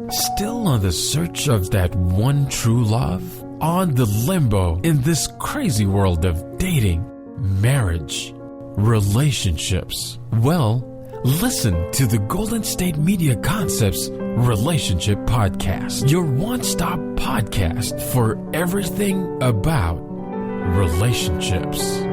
Still on the search of that one true love? On the limbo in this crazy world of dating, marriage, relationships? Well, listen to the Golden State Media Concepts Relationship Podcast, your one-stop podcast for everything about relationships.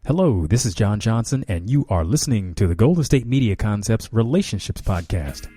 Hello, this is John Johnson, and you are listening to the Golden State Media Concepts Relationships Podcast.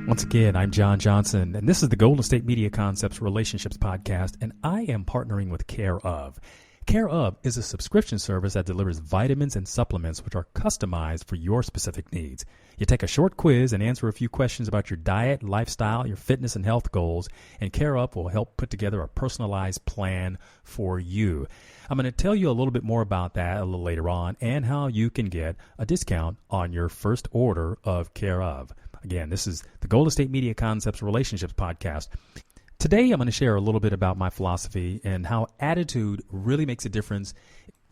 Once again, I'm John Johnson, and this is the Golden State Media Concepts Relationships Podcast, and I am partnering with Care Of. Care Of is a subscription service that delivers vitamins and supplements which are customized for your specific needs. You take a short quiz and answer a few questions about your diet, lifestyle, your fitness, and health goals, and Care Of will help put together a personalized plan for you. I'm going to tell you a little bit more about that a little later on and how you can get a discount on your first order of Care Of. Again, this is the Golden State Media Concepts Relationships Podcast. Today, I'm going to share a little bit about my philosophy and how attitude really makes a difference,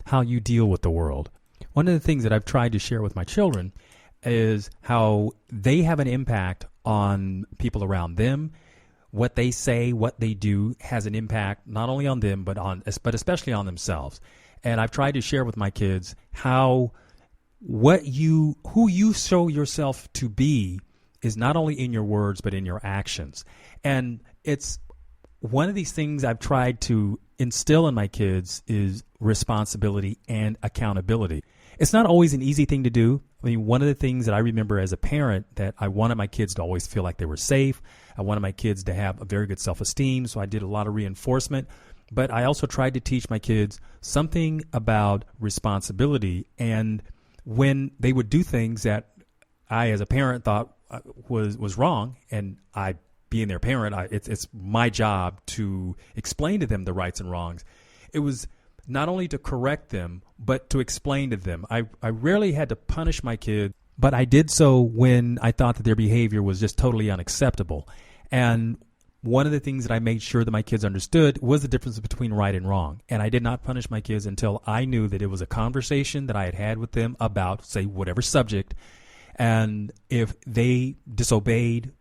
how you deal with the world. One of the things that I've tried to share with my children is how they have an impact on people around them. What they say, what they do has an impact not only on them, but especially on themselves. And I've tried to share with my kids how who you show yourself to be is not only in your words, but in your actions. And it's one of these things I've tried to instill in my kids is responsibility and accountability. It's not always an easy thing to do. I mean, one of the things that I remember as a parent that I wanted my kids to always feel like they were safe. I wanted my kids to have a very good self-esteem, so I did a lot of reinforcement. But I also tried to teach my kids something about responsibility. And when they would do things that I, as a parent, thought was wrong, and I, being their parent, it's my job to explain to them the rights and wrongs. It was not only to correct them, but to explain to them. I rarely had to punish my kids, but I did so when I thought that their behavior was just totally unacceptable. And one of the things that I made sure that my kids understood was the difference between right and wrong. And I did not punish my kids until I knew that it was a conversation that I had had with them about, say, whatever subject. And if they disobeyed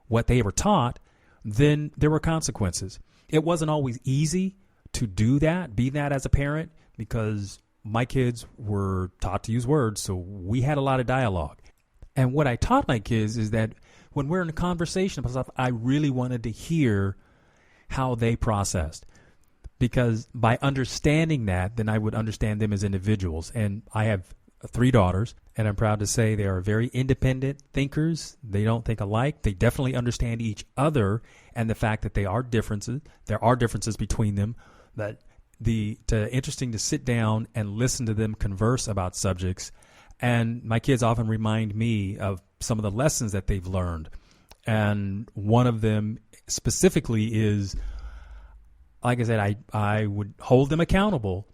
what they were taught, then there were consequences. It wasn't always easy to do that, be that as a parent, because my kids were taught to use words, so we had a lot of dialogue. And what I taught my kids is that when we're in a conversation about stuff, I really wanted to hear how they processed. Because by understanding that, then I would understand them as individuals. And I have 3 daughters, and I'm proud to say they are very independent thinkers. They don't think alike. They definitely understand each other and the fact that there are differences between them, that interesting to sit down and listen to them converse about subjects. And my kids often remind me of some of the lessons that they've learned. And one of them specifically is, like I said, I would hold them accountable.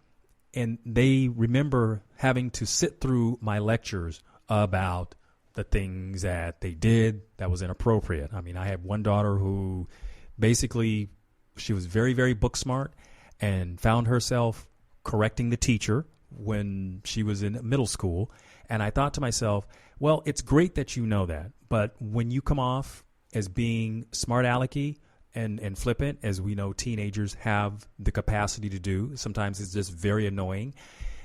And they remember having to sit through my lectures about the things that they did that was inappropriate. I mean, I have one daughter who basically, she was very, very book smart and found herself correcting the teacher when she was in middle school. And I thought to myself, well, it's great that you know that. But when you come off as being smart alecky and flippant, as we know teenagers have the capacity to do, sometimes it's just very annoying,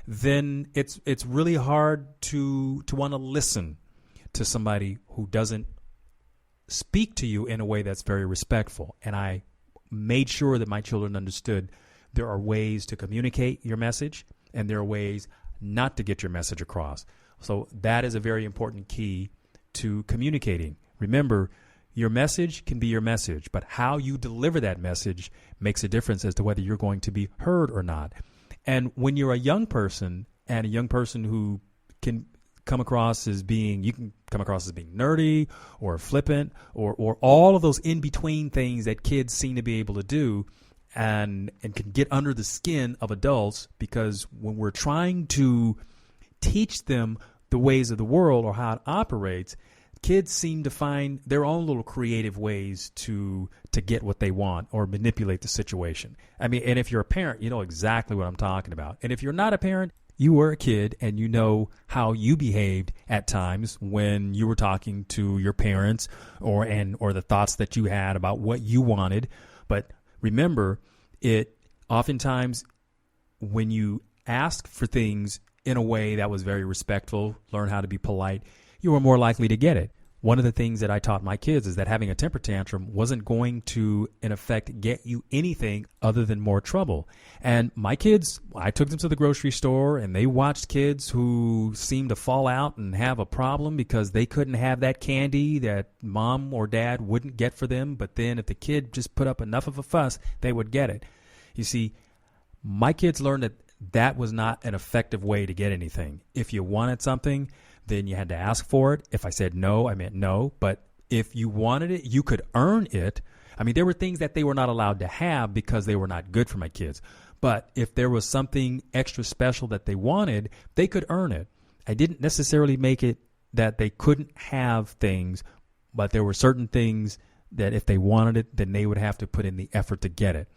then it's really hard to want to listen to somebody who doesn't speak to you in a way that's very respectful. And I made sure that my children understood there are ways to communicate your message and there are ways not to get your message across. So that is a very important key to communicating. Remember, your message can be your message, but how you deliver that message makes a difference as to whether you're going to be heard or not. And when you're a young person and a young person who can come across as being, you can come across as being nerdy or flippant or all of those in-between things that kids seem to be able to do and can get under the skin of adults, because when we're trying to teach them the ways of the world or how it operates, kids seem to find their own little creative ways to get what they want or manipulate the situation. I mean, and if you're a parent, you know exactly what I'm talking about. And if you're not a parent, you were a kid and you know how you behaved at times when you were talking to your parents or the thoughts that you had about what you wanted. But remember, it oftentimes when you ask for things in a way that was very respectful, learn how to be polite, you were more likely to get it. One of the things that I taught my kids is that having a temper tantrum wasn't going to, in effect, get you anything other than more trouble. And my kids, I took them to the grocery store and they watched kids who seemed to fall out and have a problem because they couldn't have that candy that mom or dad wouldn't get for them. But then if the kid just put up enough of a fuss, they would get it. You see, my kids learned that that was not an effective way to get anything. If you wanted something, then you had to ask for it. If I said no, I meant no. But if you wanted it, you could earn it. I mean, there were things that they were not allowed to have because they were not good for my kids. But if there was something extra special that they wanted, they could earn it. I didn't necessarily make it that they couldn't have things, but there were certain things that if they wanted it, then they would have to put in the effort to get it.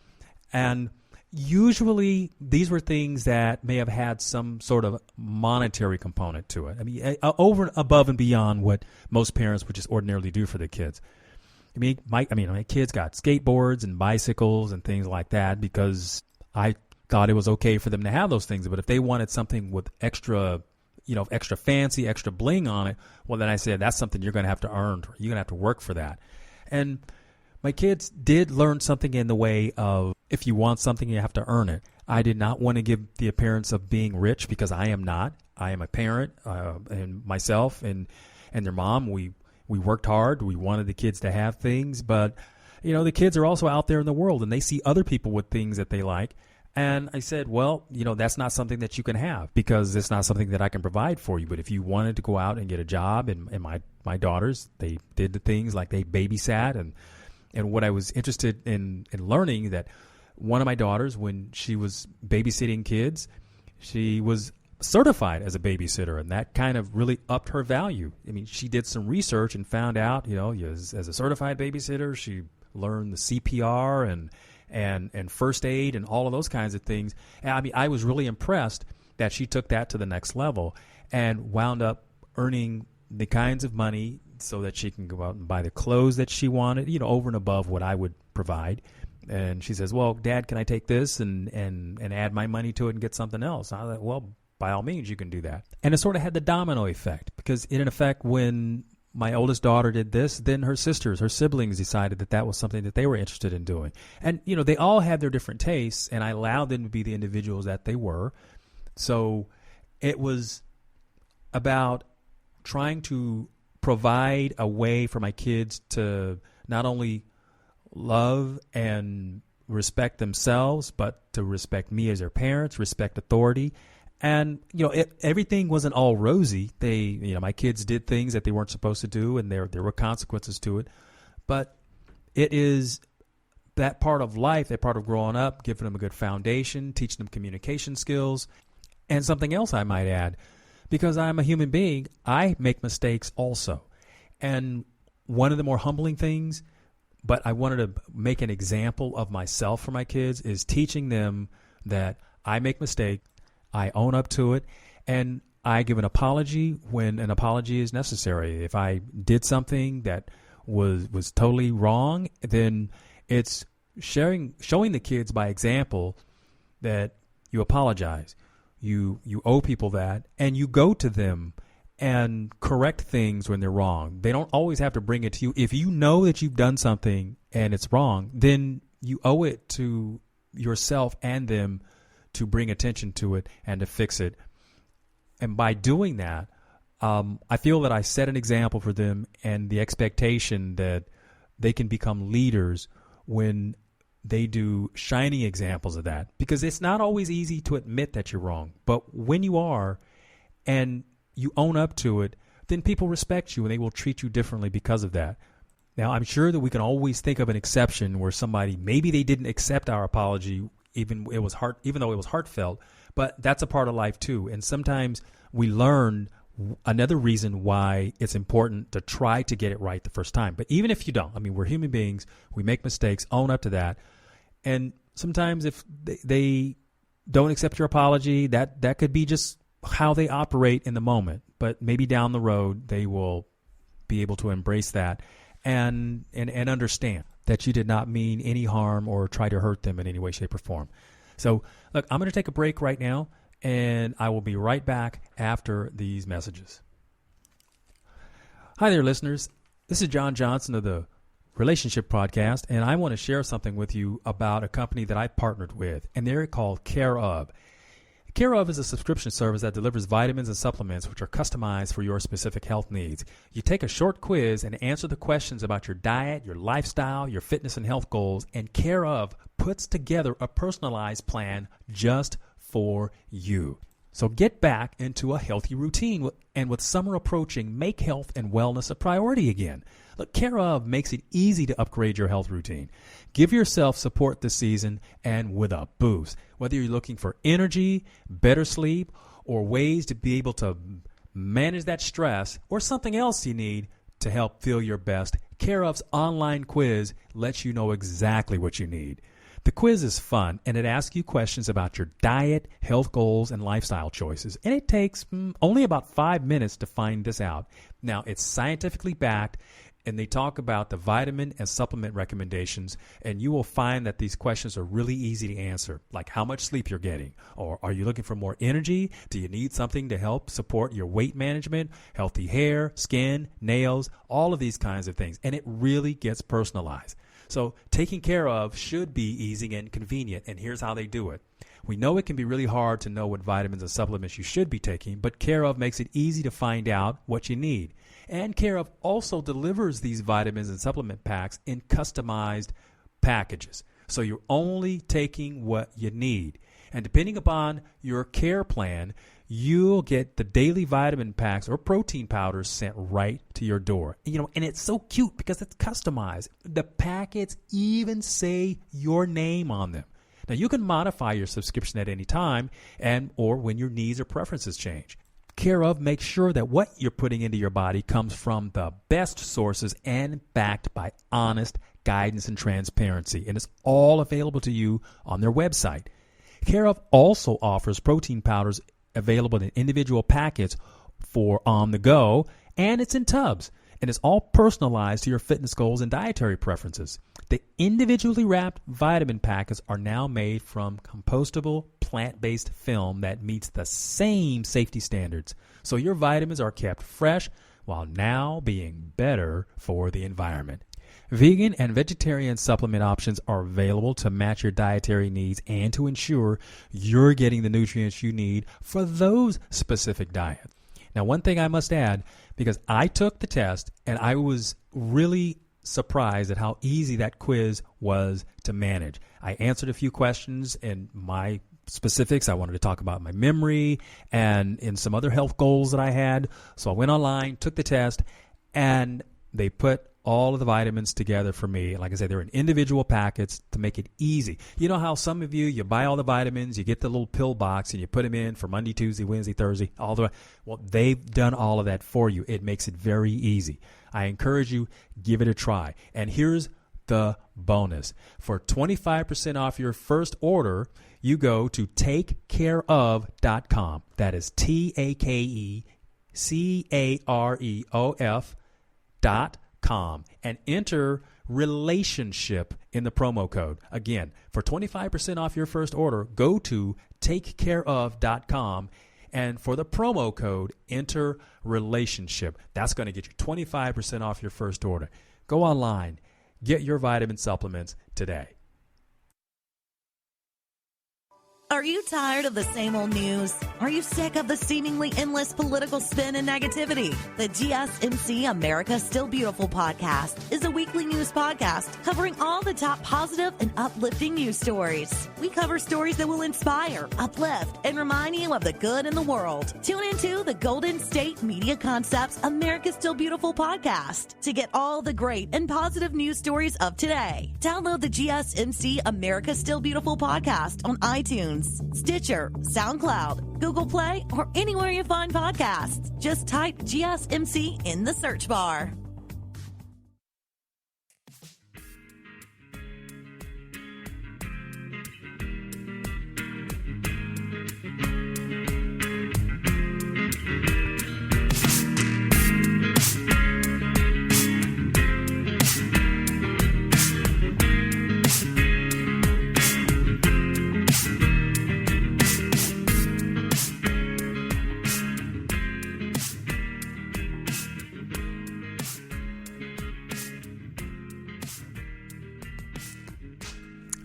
And usually, these were things that may have had some sort of monetary component to it. I mean, over and above and beyond what most parents would just ordinarily do for their kids. My kids got skateboards and bicycles and things like that because I thought it was okay for them to have those things. But if they wanted something with extra fancy, extra bling on it, well, then I said, that's something you're going to have to earn. You're going to have to work for that. And my kids did learn something in the way of, if you want something, you have to earn it. I did not want to give the appearance of being rich because I am not. I am a parent, and myself and their mom, we worked hard. We wanted the kids to have things, but the kids are also out there in the world and they see other people with things that they like. And I said, well, that's not something that you can have because it's not something that I can provide for you. But if you wanted to go out and get a job, and my daughters, they did the things like they babysat and what I was interested in learning, that one of my daughters, when she was babysitting kids, she was certified as a babysitter, and that kind of really upped her value. I mean, she did some research and found out, as a certified babysitter, she learned the CPR and first aid and all of those kinds of things. And I mean, I was really impressed that she took that to the next level and wound up earning the kinds of money so that she can go out and buy the clothes that she wanted, over and above what I would provide. And she says, well, Dad, can I take this and add my money to it and get something else? I thought, well, by all means, you can do that. And it sort of had the domino effect because, in effect, when my oldest daughter did this, then her siblings decided that was something that they were interested in doing. And, they all had their different tastes, and I allowed them to be the individuals that they were. So it was about trying to provide a way for my kids to not only love and respect themselves, but to respect me as their parents, respect authority. And, everything wasn't all rosy. My kids did things that they weren't supposed to do, and there were consequences to it. But it is that part of life, that part of growing up, giving them a good foundation, teaching them communication skills, and something else I might add. Because I'm a human being, I make mistakes also. And one of the more humbling things, but I wanted to make an example of myself for my kids, is teaching them that I make mistakes, I own up to it, and I give an apology when an apology is necessary. If I did something that was totally wrong, then it's showing the kids by example that you apologize. You owe people that, and you go to them and correct things when they're wrong. They don't always have to bring it to you. If you know that you've done something and it's wrong, then you owe it to yourself and them to bring attention to it and to fix it. And by doing that, I feel that I set an example for them, and the expectation that they can become leaders when they do shining examples of that, because it's not always easy to admit that you're wrong. But when you are and you own up to it, then people respect you and they will treat you differently because of that. Now, I'm sure that we can always think of an exception where somebody, maybe they didn't accept our apology, even though it was heartfelt, but that's a part of life too. And sometimes we learn another reason why it's important to try to get it right the first time. But even if you don't, I mean, we're human beings, we make mistakes, own up to that. And sometimes if they don't accept your apology, that could be just how they operate in the moment. But maybe down the road, they will be able to embrace that and understand that you did not mean any harm or try to hurt them in any way, shape, or form. So, look, I'm going to take a break right now, and I will be right back after these messages. Hi there, listeners. This is John Johnson of the Relationship Podcast, and I want to share something with you about a company that I partnered with, and they're called Care Of. Care Of is a subscription service that delivers vitamins and supplements which are customized for your specific health needs. You take a short quiz and answer the questions about your diet, your lifestyle, your fitness and health goals, and Care Of puts together a personalized plan just for you. So get back into a healthy routine, and with summer approaching, make health and wellness a priority again. Look, Care Of makes it easy to upgrade your health routine. Give yourself support this season and with a boost. Whether you're looking for energy, better sleep, or ways to be able to manage that stress, or something else you need to help feel your best, Care Of's online quiz lets you know exactly what you need. The quiz is fun, and it asks you questions about your diet, health goals, and lifestyle choices. And it takes only about 5 minutes to find this out. Now, it's scientifically backed, and they talk about the vitamin and supplement recommendations, and you will find that these questions are really easy to answer, like how much sleep you're getting, or are you looking for more energy? Do you need something to help support your weight management, healthy hair, skin, nails, all of these kinds of things. And it really gets personalized. So taking Care Of should be easy and convenient, and here's how they do it. We know it can be really hard to know what vitamins and supplements you should be taking, but Care Of makes it easy to find out what you need. And Care Of also delivers these vitamins and supplement packs in customized packages. So you're only taking what you need. And depending upon your care plan, you'll get the daily vitamin packs or protein powders sent right to your door. And it's so cute because it's customized. The packets even say your name on them. Now, you can modify your subscription at any time or when your needs or preferences change. Care Of makes sure that what you're putting into your body comes from the best sources and backed by honest guidance and transparency. And it's all available to you on their website. Care Of also offers protein powders available in individual packets for on the go, and it's in tubs. And it's all personalized to your fitness goals and dietary preferences. The individually wrapped vitamin packets are now made from compostable plant-based film that meets the same safety standards. So your vitamins are kept fresh while now being better for the environment. Vegan and vegetarian supplement options are available to match your dietary needs and to ensure you're getting the nutrients you need for those specific diets. Now, one thing I must add, because I took the test and I was really surprised at how easy that quiz was to manage. I answered a few questions in my specifics. I wanted to talk about my memory and in some other health goals that I had. So I went online, took the test, and they put all of the vitamins together for me. Like I said, they're in individual packets to make it easy. You know how some of you buy all the vitamins, you get the little pill box, and you put them in for Monday, Tuesday, Wednesday, Thursday, all the way. Well, they've done all of that for you. It makes it very easy. I encourage you, give it a try. And here's the bonus. For 25% off your first order, you go to takecareof.com. That is takecareof.com and enter relationship in the promo code. Again, for 25% off your first order, go to takecareof.com and for the promo code, enter relationship. That's going to get you 25% off your first order. Go online, get your vitamin supplements today. Are you tired of the same old news? Are you sick of the seemingly endless political spin and negativity? The GSMC America Still Beautiful podcast is a weekly news podcast covering all the top positive and uplifting news stories. We cover stories that will inspire, uplift, and remind you of the good in the world. Tune into the Golden State Media Concepts America Still Beautiful podcast to get all the great and positive news stories of today. Download the GSMC America Still Beautiful podcast on iTunes, Stitcher, SoundCloud, Google Play, or anywhere you find podcasts. Just type GSMC in the search bar.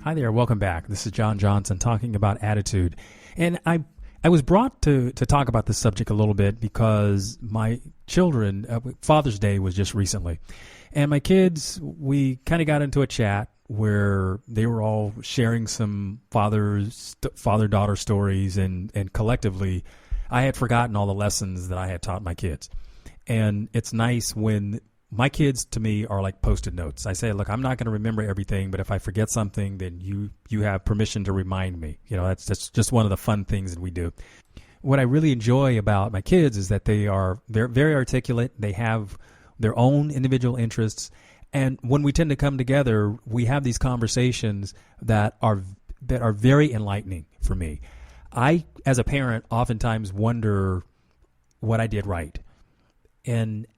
Hi there, welcome back. This is John Johnson talking about attitude. And I was brought to talk about this subject a little bit because my children, Father's Day was just recently. And my kids, we kind of got into a chat where they were all sharing some father-daughter stories, and collectively, I had forgotten all the lessons that I had taught my kids. And it's nice when my kids, to me, are like Post-it notes. I say, look, I'm not going to remember everything, but if I forget something, then you have permission to remind me. You know, that's just one of the fun things that we do. What I really enjoy about my kids is that they're very articulate. They have their own individual interests. And when we tend to come together, we have these conversations that are very enlightening for me. I, as a parent, oftentimes wonder what I did right. And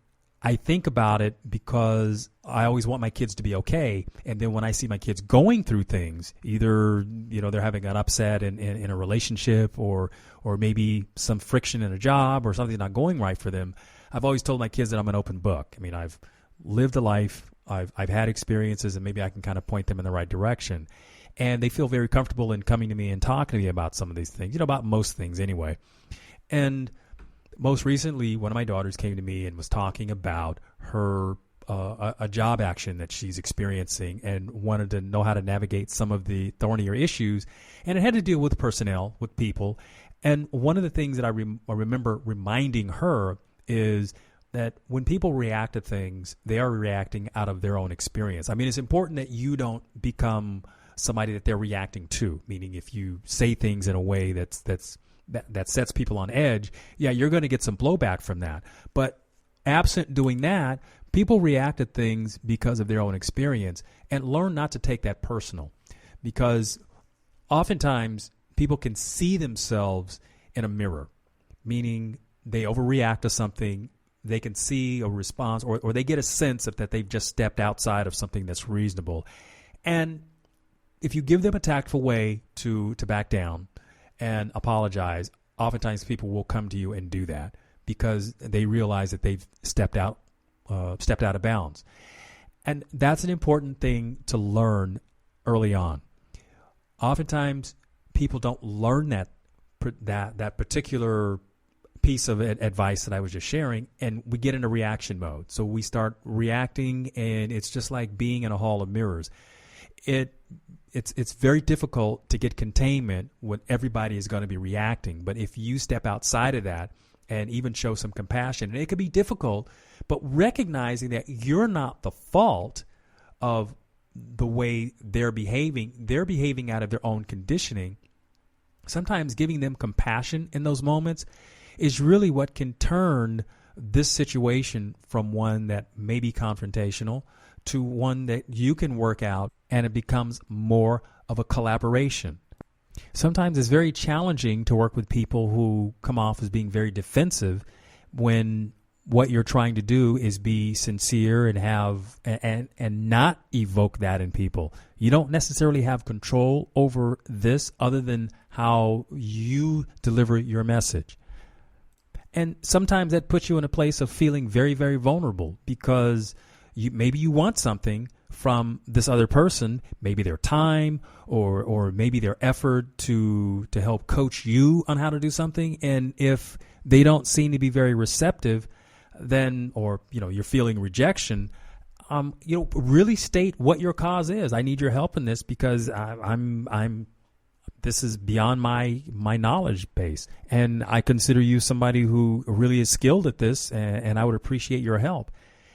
I think about it because I always want my kids to be okay. And then when I see my kids going through things, either, you know, they're having an upset in a relationship or maybe some friction in a job or something not going right for them, I've always told my kids that I'm an open book. I mean, I've lived a life, I've had experiences, and maybe I can kind of point them in the right direction. And they feel very comfortable in coming to me and talking to me about some of these things, you know, about most things anyway. And most recently, one of my daughters came to me and was talking about her a job action that she's experiencing and wanted to know how to navigate some of the thornier issues. And it had to deal with personnel, with people. And one of the things that I remember reminding her is that when people react to things, they are reacting out of their own experience. I mean, it's important that you don't become somebody that they're reacting to, meaning if you say things in a way that sets people on edge, yeah, you're going to get some blowback from that. But absent doing that, people react to things because of their own experience, and learn not to take that personal, because oftentimes people can see themselves in a mirror, meaning they overreact to something, they can see a response, or they get a sense of that they've just stepped outside of something that's reasonable. And if you give them a tactful way to back down and apologize, oftentimes people will come to you and do that because they realize that they've stepped out of bounds. And that's an important thing to learn early on. Oftentimes people don't learn that particular piece of advice that I was just sharing, and we get into reaction mode. So we start reacting, and it's just like being in a hall of mirrors. It's very difficult to get containment when everybody is going to be reacting. But if you step outside of that and even show some compassion, and it can be difficult, but recognizing that you're not the fault of the way they're behaving out of their own conditioning, sometimes giving them compassion in those moments is really what can turn this situation from one that may be confrontational to one that you can work out, and it becomes more of a collaboration. Sometimes it's very challenging to work with people who come off as being very defensive when what you're trying to do is be sincere and have and not evoke that in people. You don't necessarily have control over this other than how you deliver your message. And sometimes that puts you in a place of feeling very, very vulnerable because maybe you want something, from this other person, maybe their time or maybe their effort to help coach you on how to do something. And if they don't seem to be very receptive, then, or, you're feeling rejection, really state what your cause is. I need your help in this because this is beyond my knowledge base. And I consider you somebody who really is skilled at this, and I would appreciate your help.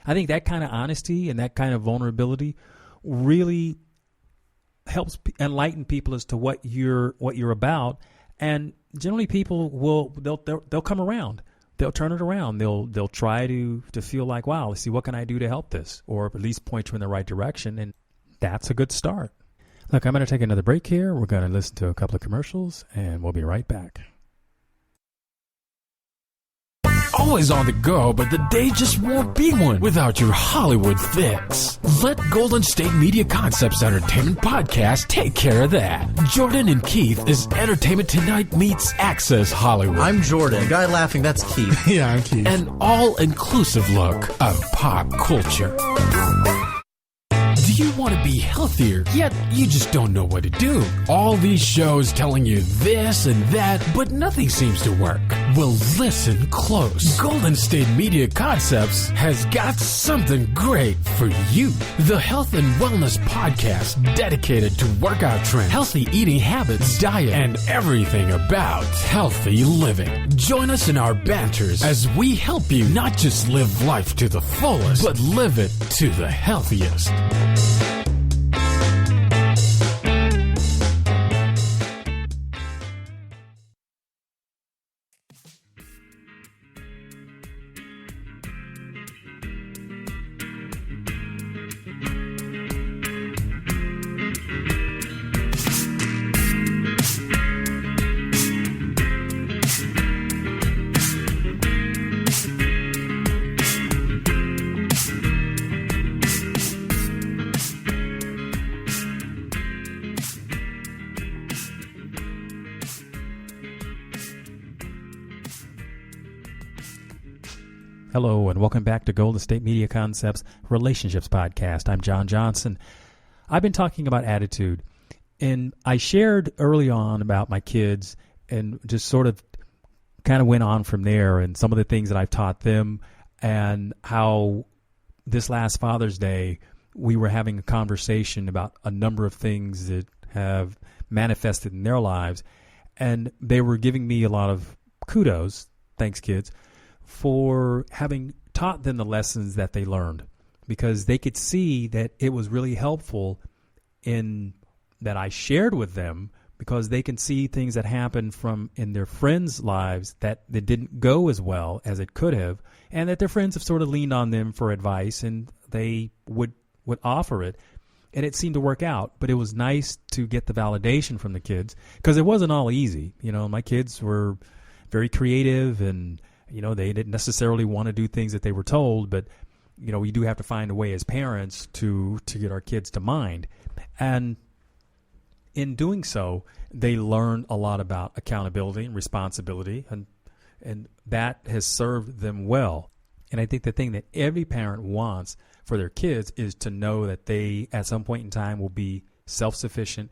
I think that kind of honesty and that kind of vulnerability really helps enlighten people as to what you're about. And generally people they'll come around. They'll turn it around. They'll try to feel like, wow, let's see, what can I do to help this? Or at least point you in the right direction. And that's a good start. Look, I'm going to take another break here. We're going to listen to a couple of commercials, and we'll be right back. Always on the go, but the day just won't be one without your Hollywood fix. Let Golden State Media Concepts Entertainment Podcast take care of that. Jordan and Keith is Entertainment Tonight meets Access Hollywood. I'm Jordan. The guy laughing, that's Keith. Yeah, I'm Keith. An all-inclusive look of pop culture. Do you want to be healthier, yet you just don't know what to do? All these shows telling you this and that, but nothing seems to work. Well, listen close. Golden State Media Concepts has got something great for you. The Health and Wellness Podcast dedicated to workout trends, healthy eating habits, diet, and everything about healthy living. Join us in our banters as we help you not just live life to the fullest, but live it to the healthiest. Hello, and welcome back to Golden State Media Concepts Relationships Podcast. I'm John Johnson. I've been talking about attitude, and I shared early on about my kids and just sort of kind of went on from there and some of the things that I've taught them and how this last Father's Day we were having a conversation about a number of things that have manifested in their lives, and they were giving me a lot of kudos, thanks kids, for having taught them the lessons that they learned, because they could see that it was really helpful in that I shared with them, because they can see things that happened in their friends' lives that didn't go as well as it could have, and that their friends have sort of leaned on them for advice, and they would offer it, and it seemed to work out. But it was nice to get the validation from the kids, because it wasn't all easy. My kids were very creative, and they didn't necessarily want to do things that they were told, but, we do have to find a way as parents to get our kids to mind. And in doing so, they learned a lot about accountability and responsibility, and that has served them well. And I think the thing that every parent wants for their kids is to know that they, at some point in time, will be self-sufficient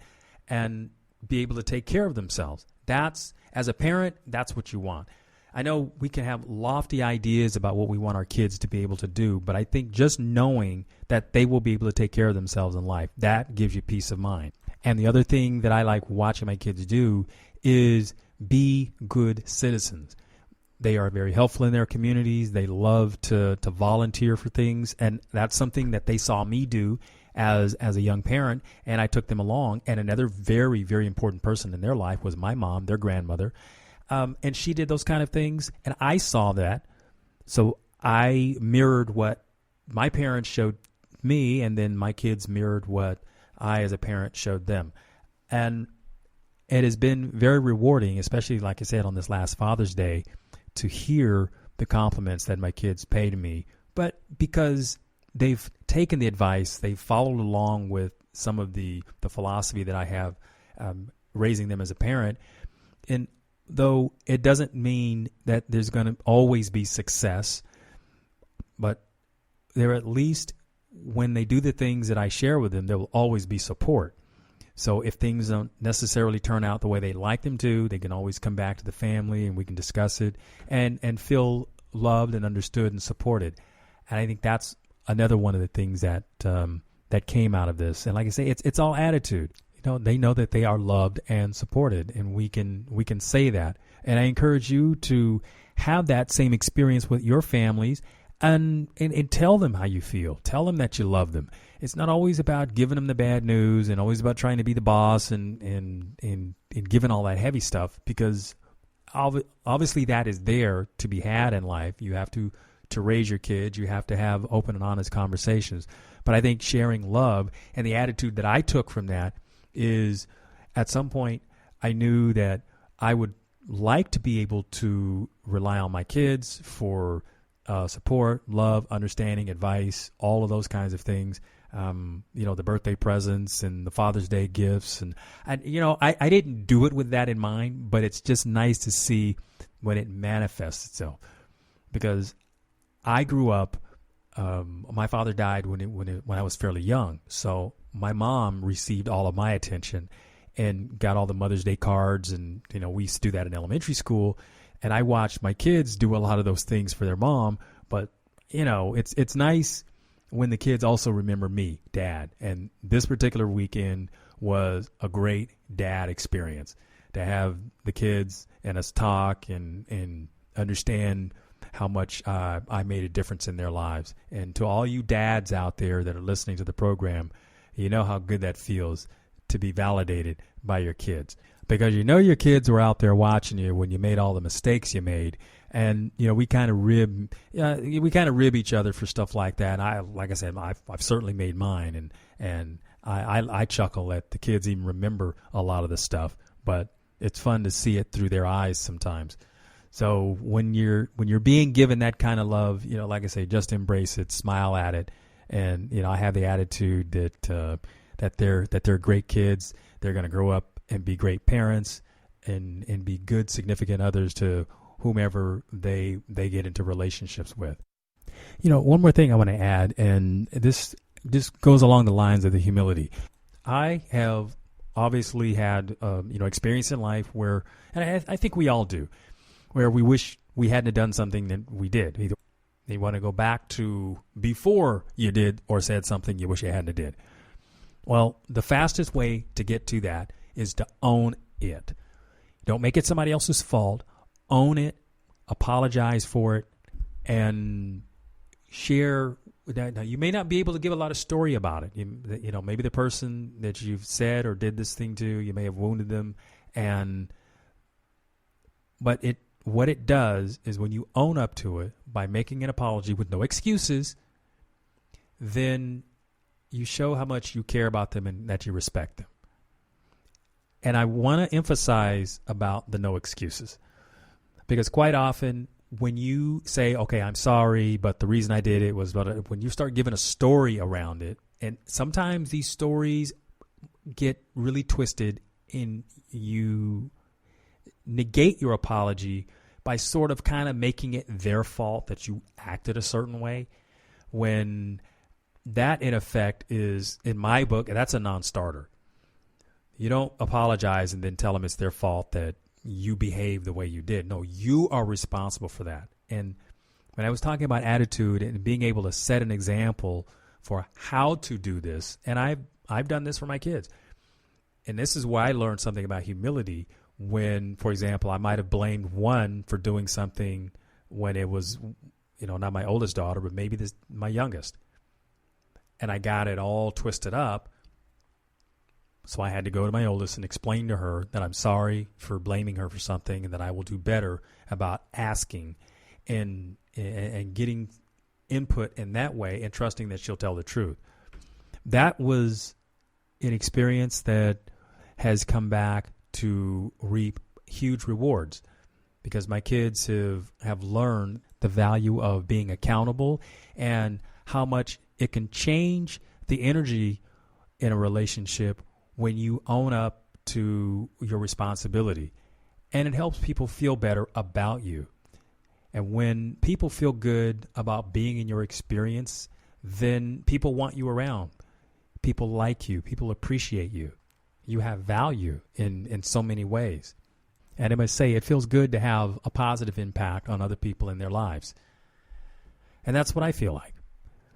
and be able to take care of themselves. As a parent, that's what you want. I know we can have lofty ideas about what we want our kids to be able to do, but I think just knowing that they will be able to take care of themselves in life, that gives you peace of mind. And the other thing that I like watching my kids do is be good citizens. They are very helpful in their communities. They love to volunteer for things, and that's something that they saw me do as a young parent, and I took them along. And another very, very important person in their life was my mom, their grandmother. And she did those kind of things, and I saw that. So I mirrored what my parents showed me, and then my kids mirrored what I, as a parent, showed them. And it has been very rewarding, especially, like I said, on this last Father's Day, to hear the compliments that my kids pay to me. But because they've taken the advice, they've followed along with some of the philosophy that I have raising them as a parent, and though it doesn't mean that there's going to always be success, but they're at least when they do the things that I share with them, there will always be support. So if things don't necessarily turn out the way they like them to, they can always come back to the family and we can discuss it and feel loved and understood and supported. And I think that's another one of the things that that came out of this. And like I say, it's all attitude. They know that they are loved and supported, and we can say that. And I encourage you to have that same experience with your families and tell them how you feel. Tell them that you love them. It's not always about giving them the bad news and always about trying to be the boss and giving all that heavy stuff, because obviously that is there to be had in life. You have to raise your kids. You have to have open and honest conversations. But I think sharing love and the attitude that I took from that is, at some point I knew that I would like to be able to rely on my kids for support, love, understanding, advice, all of those kinds of things. The birthday presents and the Father's Day gifts. And I didn't do it with that in mind, but it's just nice to see when it manifests itself. Because I grew up, my father died when I was fairly young. So my mom received all of my attention and got all the Mother's Day cards. And, we used to do that in elementary school. And I watched my kids do a lot of those things for their mom. But, it's nice when the kids also remember me, Dad. And this particular weekend was a great dad experience, to have the kids and us talk and understand how much I made a difference in their lives. And to all you dads out there that are listening to the program, you know how good that feels to be validated by your kids, because your kids were out there watching you when you made all the mistakes you made. And we kind of rib each other for stuff like that. And like I said, I've certainly made mine, and I chuckle at the kids even remember a lot of the stuff. But it's fun to see it through their eyes sometimes. So when you're being given that kind of love, like I say, just embrace it, smile at it, and I have the attitude that they're great kids. They're going to grow up and be great parents and be good significant others to whomever they get into relationships with. One more thing I want to add, and this goes along the lines of the humility. I have obviously had experience in life where, and I think we all do, where we wish we hadn't done something that we did. Either you want to go back to before you did or said something you wish you hadn't did. Well, the fastest way to get to that is to own it. Don't make it somebody else's fault. Own it, apologize for it, and share. Now, you may not be able to give a lot of story about it. Maybe the person that you've said or did this thing to, you may have wounded them, but what it does is, when you own up to it by making an apology with no excuses, then you show how much you care about them and that you respect them. And I want to emphasize about the no excuses, because quite often when you say, okay, I'm sorry, but the reason I did it was, when you start giving a story around it, and sometimes these stories get really twisted, and you negate your apology by sort of kind of making it their fault that you acted a certain way, when that in effect is, in my book, that's a non-starter. You don't apologize and then tell them it's their fault that you behave the way you did. No, you are responsible for that. And when I was talking about attitude and being able to set an example for how to do this, and I've done this for my kids. And this is where I learned something about humility when, for example, I might have blamed one for doing something when it was, not my oldest daughter, but maybe my youngest. And I got it all twisted up. So I had to go to my oldest and explain to her that I'm sorry for blaming her for something, and that I will do better about asking and getting input in that way, and trusting that she'll tell the truth. That was an experience that has come back to reap huge rewards, because my kids have learned the value of being accountable and how much it can change the energy in a relationship when you own up to your responsibility. And it helps people feel better about you. And when people feel good about being in your experience, then people want you around. People like you. People appreciate you. You have value in so many ways. And I must say, it feels good to have a positive impact on other people in their lives. And that's what I feel like.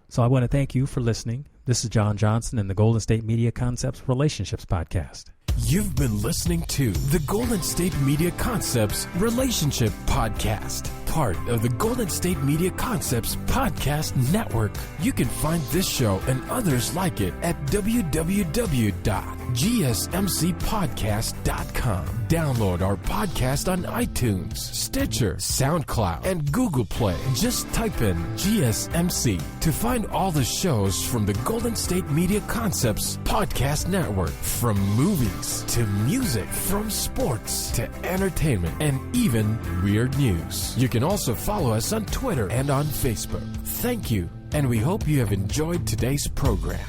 So I want to thank you for listening. This is John Johnson in the Golden State Media Concepts Relationships Podcast. You've been listening to the Golden State Media Concepts Relationship Podcast, part of the Golden State Media Concepts Podcast Network. You can find this show and others like it at www.gsmcpodcast.com. Download our podcast on iTunes, Stitcher, SoundCloud, and Google Play. Just type in GSMC to find all the shows from the Golden State Media Concepts Podcast Network, from movies to music, from sports to entertainment, and even weird news. You can also follow us on Twitter and on Facebook. Thank you, and we hope you have enjoyed today's program.